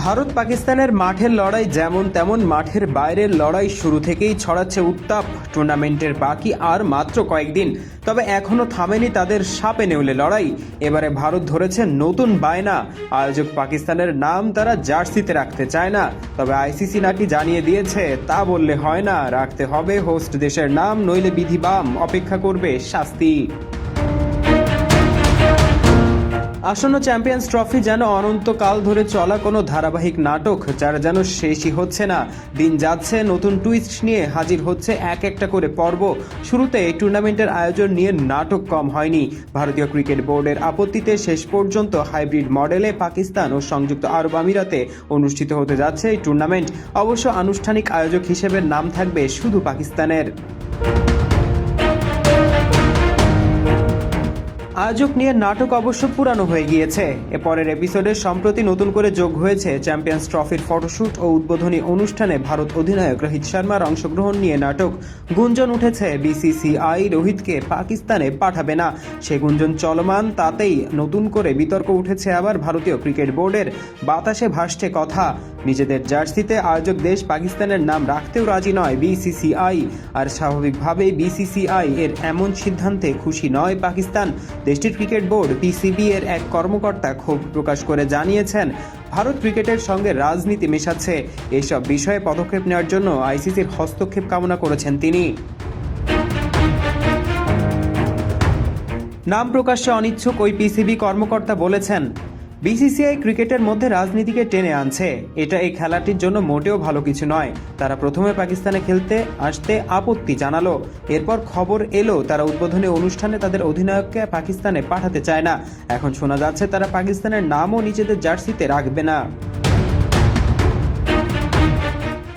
ভারত পাকিস্তানের মাঠের লড়াই যেমন তেমন মাঠের বাইরের লড়াই শুরু থেকেই ছড়াচ্ছে উত্তাপ। টুর্নামেন্টের বাকি আর মাত্র কয়েকদিন, তবে এখনও থামেনি তাদের সাপে নেউলে লড়াই। এবারে ভারত ধরেছে নতুন বায়না। আয়োজক পাকিস্তানের নাম তারা জার্সিতে রাখতে চায় না, তবে আইসিসি নাকি জানিয়ে দিয়েছে তা বললে হয় না, রাখতে হবে হোস্ট দেশের নাম, নইলে বিধি বাম, অপেক্ষা করবে শাস্তি। আসন্ন চ্যাম্পিয়ন্স ট্রফি যেন অনন্তকাল ধরে চলা কোনো ধারাবাহিক নাটক, যার যেন শেষই হচ্ছে না। দিন যাচ্ছে, নতুন টুইস্ট নিয়ে হাজির হচ্ছে এক একটা করে পর্ব। শুরুতে এই টুর্নামেন্টের আয়োজন নিয়ে নাটক কম হয়নি। ভারতীয় ক্রিকেট বোর্ডের আপত্তিতে শেষ পর্যন্ত হাইব্রিড মডেলে পাকিস্তান ও সংযুক্ত আরব আমিরাতে অনুষ্ঠিত হতে যাচ্ছে এই টুর্নামেন্ট। অবশ্য আনুষ্ঠানিক আয়োজক হিসেবে নাম থাকবে শুধু পাকিস্তানের। আয়োজক নিয়ে নাটক অবশ্য পুরানো হয়ে গিয়েছে। এরপরের এপিসোডে সম্প্রতি নতুন করে যোগ হয়েছে চ্যাম্পিয়ন্স ট্রফির ফটোশুট ও উদ্বোধনী অনুষ্ঠানে ভারত অধিনায়ক রোহিত শর্মার অংশগ্রহণ নিয়ে নাটক। গুঞ্জন উঠেছে বিসিসিআই রোহিতকে পাকিস্তানে পাঠাবে না, সে গুঞ্জন চলমান। তাতেই নতুন করে বিতর্ক উঠেছে আবার ভারতীয় ক্রিকেট বোর্ডের। বাতাসে ভাসছে কথা, নিজেদের জার্সিতে আয়োজক দেশ পাকিস্তানের নাম রাখতেও রাজি নয় বিসিসিআই। আর স্বাভাবিকভাবেই বিসিসিআই এর এমন সিদ্ধান্তে খুশি নয় পাকিস্তান। দেশটির ক্রিকেট বোর্ড পিসিবি এর এক কর্মকর্তা ক্ষোভ প্রকাশ করে জানিয়েছেন, ভারত ক্রিকেটের সঙ্গে রাজনীতি মেশাচ্ছে। এসব বিষয়ে পদক্ষেপ নেওয়ার জন্য আইসিসির হস্তক্ষেপ কামনা করেছেন তিনি। নাম প্রকাশ্যে অনিচ্ছুক ওই পিসিবি কর্মকর্তা বলেছেন, বিসিসিআই ক্রিকেটের মধ্যে রাজনীতিকে টেনে আনছে, এটা এই খেলাটির জন্য মোটেও ভালো কিছু নয়। তারা প্রথমে পাকিস্তানে খেলতে আসতে আপত্তি জানালো, এরপর খবর এলো তারা উদ্বোধনী অনুষ্ঠানে তাদের অধিনায়ককে পাকিস্তানে পাঠাতে চায় না। এখন শোনা যাচ্ছে তারা পাকিস্তানের নামও নিজেদের জার্সিতে রাখবে না।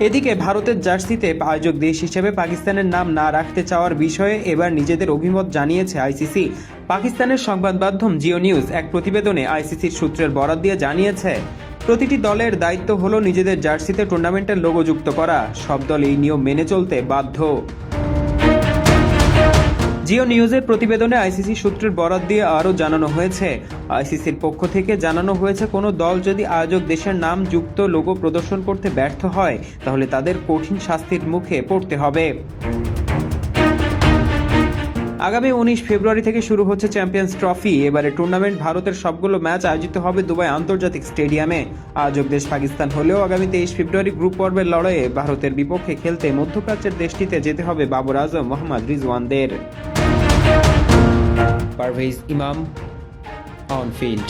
এদিকে ভারতের জার্সিতে আয়োজক দেশ হিসেবে পাকিস্তানের নাম না রাখতে চাওয়ার বিষয়ে এবার নিজেদের অভিমত জানিয়েছে আইসিসি। পাকিস্তানের সংবাদ মাধ্যম জিও নিউজ এক প্রতিবেদনে আইসিসির সূত্রের বরাত দিয়ে জানিয়েছে, প্রতিটি দলের দায়িত্ব হলো নিজেদের জার্সিতে টুর্নামেন্টের লোগো যুক্ত করা। সব দল এই নিয়ম মেনে চলতে বাধ্য। জিও নিউজের প্রতিবেদনে আইসিসি সূত্রের বরাত দিয়ে আরও জানানো হয়েছে, আইসিসির পক্ষ থেকে জানানো হয়েছে কোনো দল যদি আয়োজক দেশের নাম যুক্ত লোগো প্রদর্শন করতে ব্যর্থ হয় তাহলে তাদের কঠিন শাস্তির মুখে পড়তে হবে। আগামী 19 ফেব্রুয়ারি থেকে শুরু হচ্ছে চ্যাম্পিয়ন্স ট্রফি। এবারে টুর্নামেন্ট ভারতের সবগুলো ম্যাচ আয়োজিত হবে দুবাই আন্তর্জাতিক স্টেডিয়ামে। আয়োজক দেশ পাকিস্তান হলেও আগামী 23 ফেব্রুয়ারি গ্রুপ পর্বের লড়াইয়ে ভারতের বিপক্ষে খেলতে মধ্যপ্রাচ্যের দেশটিতে যেতে হবে বাবর আজম, মোহাম্মদ রিজওয়ানদের। পারভেজ ইমাম, অন ফিল্ড।